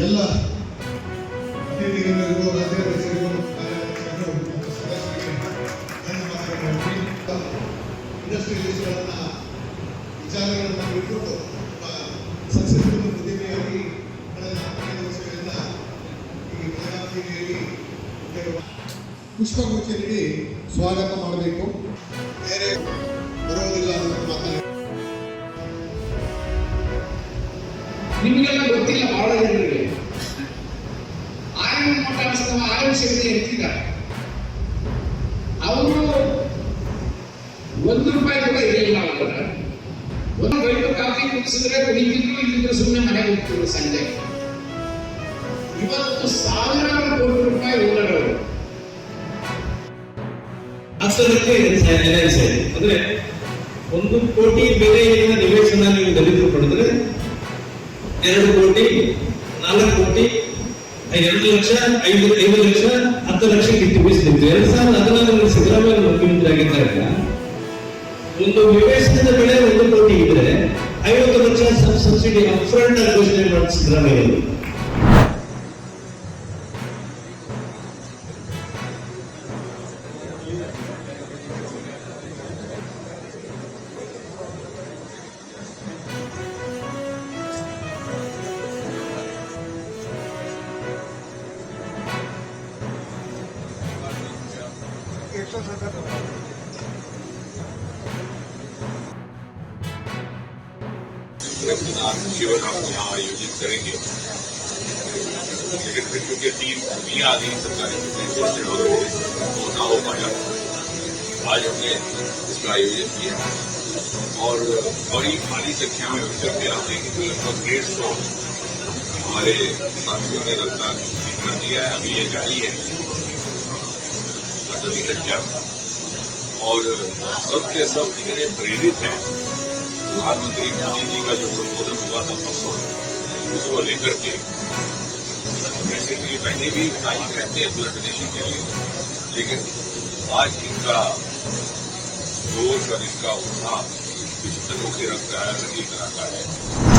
ಎಲ್ಲ ಅತಿಥಿಗಳೆಲ್ಲರಿಗೂ ರಾಜ್ಯಾಧ್ಯಕ್ಷರಿಗೂ ಕಾರ್ಯಾಧ್ಯಕ್ಷರಿಗೂ ಮತ್ತು ಸದಸ್ಯರಿಗೆ ಇಂಡಸ್ಟ್ರಿಯಲಿಸ್ಟ್ಗಳನ್ನ ವಿಚಾರಗಳನ್ನು ಬಿಟ್ಬಿಟ್ಟು ಸಕ್ಸಸ್ಫುಲ್ ಉದ್ಯಮಿಯಾಗಿ ಕಳೆದ 15 ವರ್ಷಗಳಿಂದ ಈ ಬೆಳಗಾವಿಯಲ್ಲಿ ಪುಷ್ಪಗುಚ್ಛ ನೀಡಿ ಸ್ವಾಗತ ಮಾಡಬೇಕು. ಬೇರೆ ಬರೋದಿಲ್ಲ ಅಂತ ಮಾತನಾಡಿ ನಿಮಗೆಲ್ಲ ಗೊತ್ತಿಲ್ಲ. ಬಹಳ ಜನರಿಗೆ ಆರ್ಎಂ ಮೋಟಾರ್ಸ್ ಆರ್ಎಂ ಶಕ್ತಿ ಎತ್ತಿದ್ದಾರೆ. ಅವರು ₹1 ಕೂಡ ಇರಲಿಲ್ಲ. ಅವರ ಒಂದು ಗಂಟು ಕಾಫಿ ಕುಡಿಸಿದ್ರೆ ಕುಡಿತಿದ್ರು, ಇಲ್ಲಿಂದ ಸುಮ್ಮನೆ ಮನೆಗೆ ಹೋಗ್ತಿದ್ರು ಸಂಜೆ. ಇವತ್ತು ಸಾವಿರಾರು ಕೋಟಿ ರೂಪಾಯಿ ಓನರವರು ಅಂದ್ರೆ 1 ಕೋಟಿ ಬೆಲೆಯ ನಿವೇಶನ ನೀವು ದಲಿತರು ಪಡೆದ್ರೆ 2 ಕೋಟಿ, 4 ಕೋಟಿ, 2 ಲಕ್ಷ, 5 ಲಕ್ಷ, 10 ಲಕ್ಷ ಕಿತ್ತು ಬೀಸಿತ್ತು. 2014 ಸಿದ್ದರಾಮಯ್ಯ ಮುಖ್ಯಮಂತ್ರಿ ಆಗಿದ್ದಾಗ ಒಂದು ನಿವೇಶನದ ಬೆಲೆ 1 ಕೋಟಿ ಇದ್ರೆ 50 ಲಕ್ಷ ಸಬ್ಸಿಡಿ ಅಪ್ಫ್ರಂಟ್ ಘೋಷಣೆ ಮಾಡಿ ಸಿದ್ದರಾಮಯ್ಯ. केवल हम यहाँ आयोजित करेंगे, लेकिन फिर क्योंकि 3 छुट्टियां आ गई सरकारी छुट्टी तो ना हो पाया। आज हमने इसका आयोजन किया और बड़ी भारी संख्या में विषय में आते हैं कि लगभग 150 हमारे साथियों ने रक्तदान कर दिया है। अभी ये जारी है और सबके सब इतने प्रेरित हैं। प्रधानमंत्री मोदी जी का जो संबोधन हुआ था परसों, उसको लेकर के बेसिकली पहले भी बताई रहते हैं ब्लड डोनेशन के लिए, लेकिन आज इनका जोश और इनका उत्साह कुछ तरह से रखता है, तरह का है।